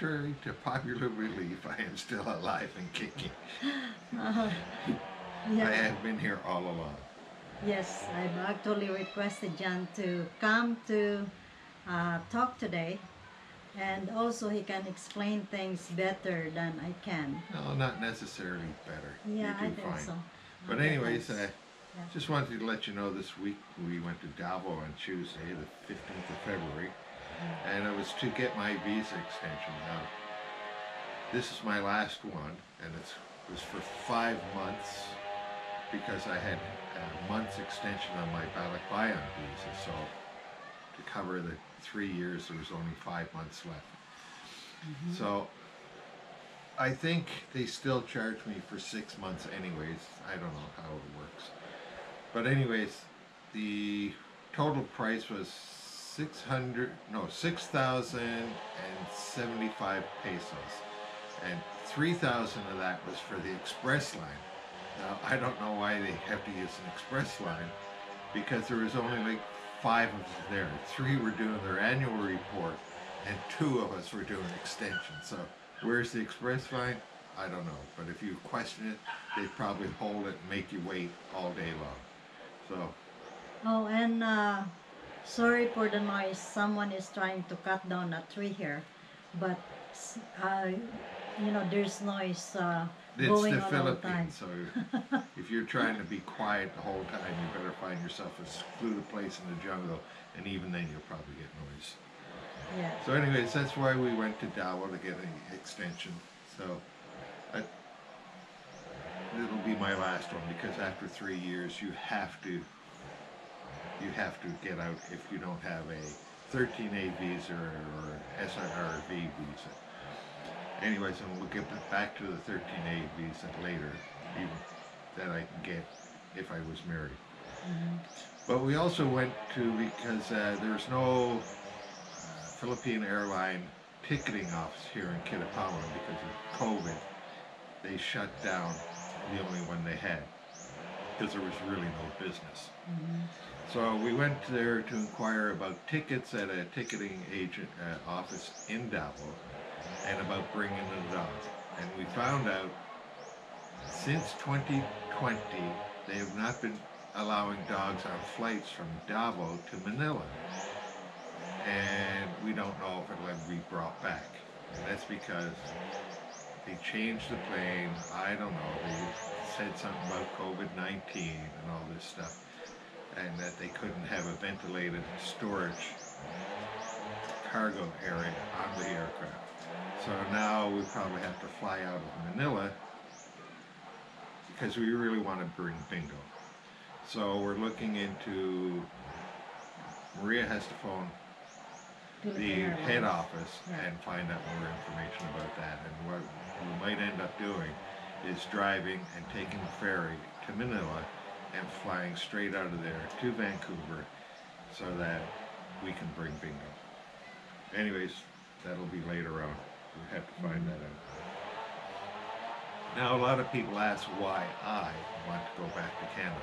contrary to popular belief, I am still alive and kicking. Uh, I yeah. have been here all along. Yes, I've actually requested John to come to talk today, and also he can explain things better than I can. No, not necessarily better. You Yeah, I do think fine. so. But anyways, Depends. Yeah. just wanted to let you know this week we went to Davao on Tuesday, the 15th of February, and it was to get my visa extension. Now, this is my last one, and it was for 5 months because I had a month's extension on my Balikbayan visa. So to cover the 3 years, there was only 5 months left. So I think they still charge me for 6 months anyways. I don't know how it works. But anyways, the total price was 6,075 pesos. And 3,000 of that was for the express line. Now, I don't know why they have to use an express line because there was only like 5 of us there. 3 were doing their annual report and 2 of us were doing extension. So where's the express line? I don't know. But if you question it, they'd probably hold it and make you wait all day long. So, Oh, and sorry for the noise. Someone is trying to cut down a tree here, but uh, there's noise it's going the on all the time. Philippines, so if you're trying to be quiet the whole time, you better find yourself a secluded place in the jungle, and even then you'll probably get noise. Yeah. So anyways, that's why we went to Davao to get an extension. So I, it'll be my last one because after 3 years you have to get out if you don't have a 13A visa or SRV visa. Anyways, and we'll get back to the 13A visa later, even that I can get if I was married. But we also went to, because there's no Philippine airline ticketing office here in Kidapawan because of COVID. They shut down the only one they had because there was really no business. So we went there to inquire about tickets at a ticketing agent office in Davao and about bringing the dog. And we found out since 2020 they have not been allowing dogs on flights from Davao to Manila. And we don't know if it'll ever be brought back. And that's because they changed the plane. I don't know. They said something about COVID-19 and all this stuff. And that they couldn't have a ventilated storage cargo area on the aircraft. So now we probably have to fly out of Manila because we really want to bring Bingo. So we're looking into, Maria has to phone the head office and find out more information about that. And what we might end up doing is driving and taking the ferry to Manila and flying straight out of there to Vancouver so that we can bring Bingo. Anyways, that'll be later on. We have to find that out. Now, a lot of people ask why I want to go back to Canada.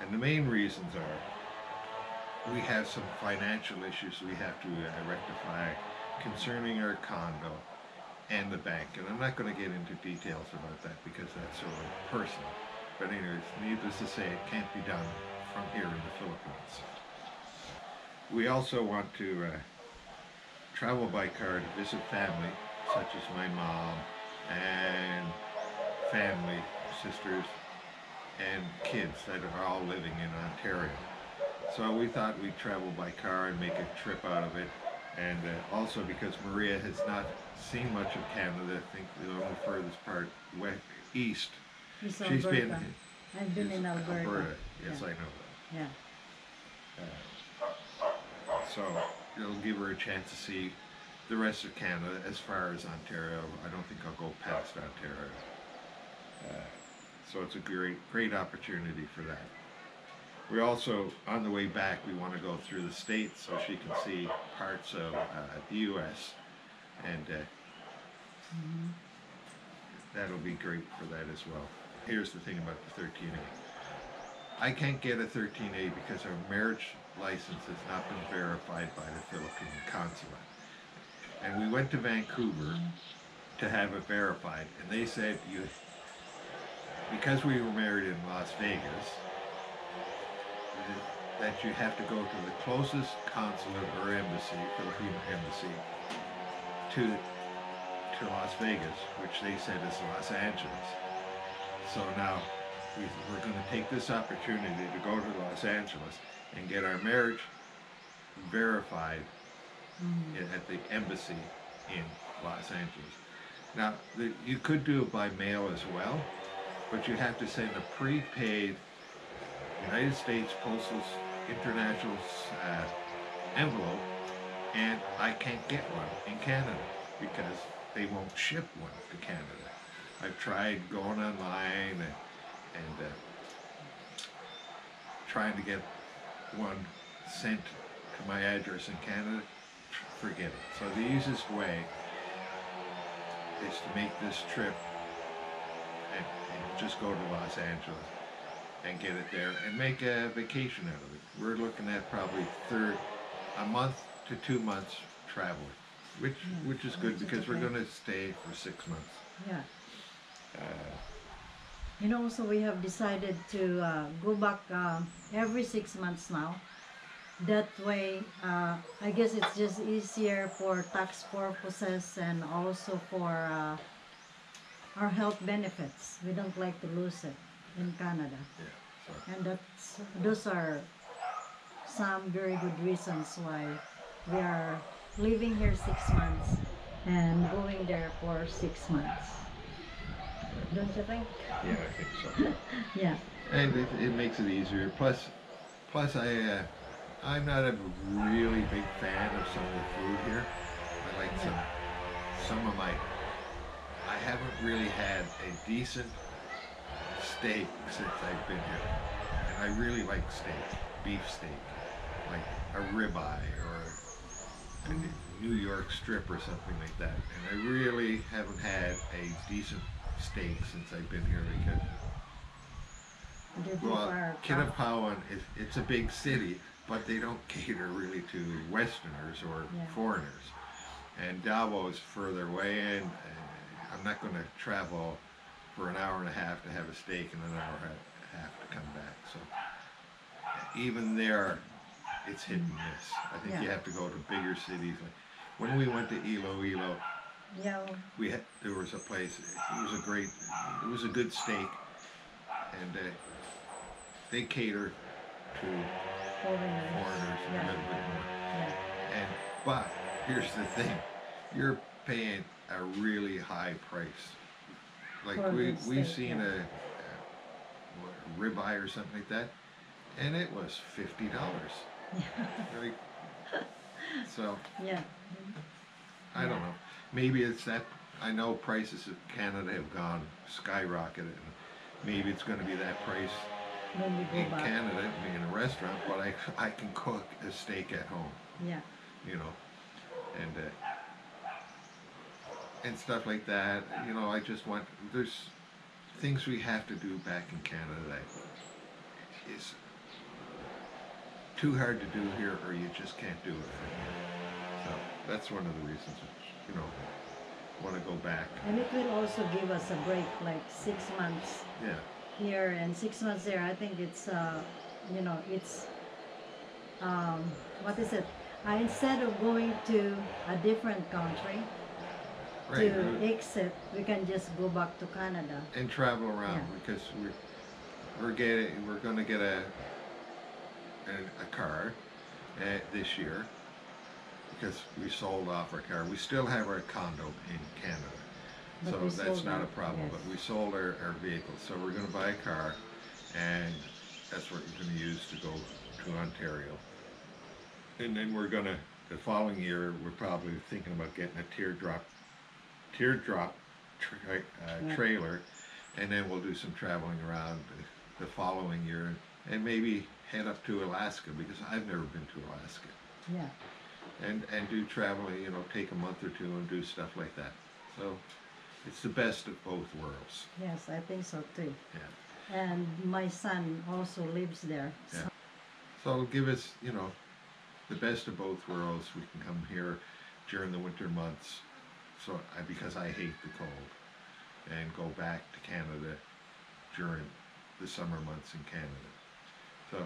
And the main reasons are we have some financial issues we have to rectify concerning our condo and the bank. And I'm not going to get into details about that because that's sort of personal. But anyways, needless to say, it can't be done from here in the Philippines. We also want to travel by car to visit family, such as my mom and family, sisters, and kids that are all living in Ontario. So we thought we'd travel by car and make a trip out of it. And also because Maria has not seen much of Canada, I think the only furthest part east. It's She's been. I've been in Alberta. Yes, Yeah. I know that. Yeah. So it'll give her a chance to see the rest of Canada. As far as Ontario, I don't think I'll go past Ontario. So it's a great opportunity for that. We also, on the way back, we want to go through the States so she can see parts of the U.S. and that'll be great for that as well. Here's the thing about the 13A. I can't get a 13A because our marriage license has not been verified by the Philippine consulate. And we went to Vancouver to have it verified, and they said you, because we were married in Las Vegas, that you have to go to the closest consulate or embassy, Filipino embassy, to Las Vegas, which they said is Los Angeles. So now we're going to take this opportunity to go to Los Angeles and get our marriage verified at the embassy in Los Angeles. Now, you could do it by mail as well, but you have to send a prepaid United States Postal International envelope, and I can't get one in Canada because they won't ship one to Canada. I've tried going online and trying to get one sent to my address in Canada. Forget it. So the easiest way is to make this trip and just go to Los Angeles and get it there and make a vacation out of it. We're looking at probably a month to 2 months traveling, which is good because we're going to stay for 6 months. Yeah. And also we have decided to go back every 6 months now. That way, I guess it's just easier for tax purposes and also for our health benefits. We don't like to lose it in Canada. Yeah, so. And those are some very good reasons why we are living here 6 months and going there for 6 months. Don't you think? Yeah, I think so. Yeah. And it makes it easier. Plus I'm not a really big fan of some of the food here. I like some of my. I haven't really had a decent steak since I've been here, and I really like steak, beef steak, like a ribeye or a New York strip or something like that. And I really haven't had a decent steak since I've been here because, well, Kinapawan it's a big city, but they don't cater really to Westerners or foreigners. And Davao is further away, and I'm not going to travel for an hour and a half to have a steak and an hour and a half to come back. So even there, it's hit and miss. I think you have to go to bigger cities. When we went to Iloilo, there was a place. It was a good steak, and they cater to foreigners a little bit more. But here's the thing: you're paying a really high price. Like we've seen a ribeye or something like that, and it was $50. Like, so I don't know. Maybe it's that. I know prices of Canada have gone skyrocketed, and maybe it's going to be that price in Canada, in a restaurant. But I can cook a steak at home. Yeah. You know, and stuff like that. You know, I just want, there's things we have to do back in Canada that is too hard to do here, or you just can't do it. So that's one of the reasons, you know, want to go back. And it will also give us a break, like 6 months here and 6 months there. I think it's, you know, it's, what is it? Instead of going to a different country, to exit, we can just go back to Canada and travel around because we're going to get a car this year because we sold off our car. We still have our condo in Canada, so that's not a problem. But we sold our vehicle, so we're going to buy a car, and that's what we're going to use to go to Ontario. And then we're going to, the following year, we're probably thinking about getting a teardrop trailer, and then we'll do some traveling around the following year, and maybe head up to Alaska because I've never been to Alaska. Yeah. And do traveling, you know, take a month or two and do stuff like that. So it's the best of both worlds. Yes, I think so too. Yeah. And my son also lives there. Yeah. So it'll give us, you know, the best of both worlds. We can come here during the winter months, because I hate the cold, and go back to Canada during the summer months in Canada. So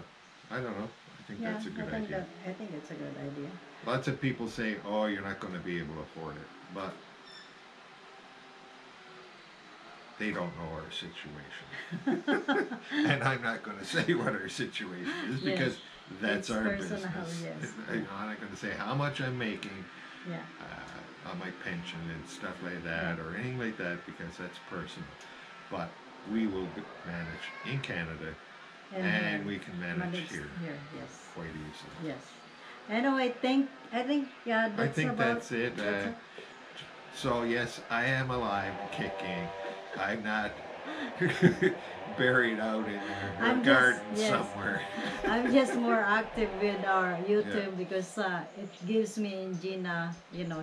I don't know. I think Yeah, that's a good idea. I think it's a good idea. Lots of people say, "Oh, you're not going to be able to afford it," but they don't know our situation. And I'm not going to say what our situation is because Yes. that's It's our personal, business. yes. I'm not going to say how much I'm making Yeah. on my pension and stuff like that or anything like that because that's personal. But we will manage in Canada and we can manage here Yes. quite easily. Yes. Anyway, I think yeah, I that's think about that's it. that's it. So yes, I am alive and kicking. I'm not buried out in a I'm just- garden yes. somewhere. I'm just more active with our YouTube because it gives me and Gina,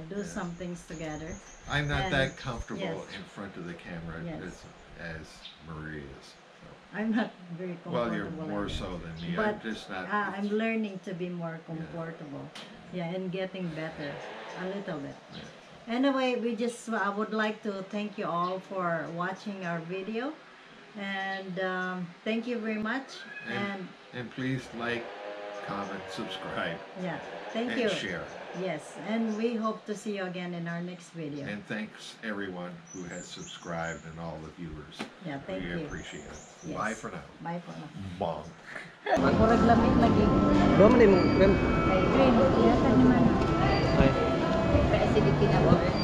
do some things together. I'm not And- that comfortable yes. in front of the camera Yes. as Marie is. So. I'm not very comfortable. Well, you're more like that. so than me. But I'm just not. I'm learning to be more comfortable. Yeah, and getting better a little bit. Yeah. Anyway, I would like to thank you all for watching our video, and thank you very much. And please like, comment, subscribe, Yeah, thank and you. share. Yes, and we hope to see you again in our next video. And thanks everyone who has subscribed and all the viewers. Yeah, thank we you. appreciate it. Yes. Bye for now. Bye for now. Bong. Murag lamig lagi. Dua man din, ma'am. Ay, green. Yata naman. Ay. Acidity na water.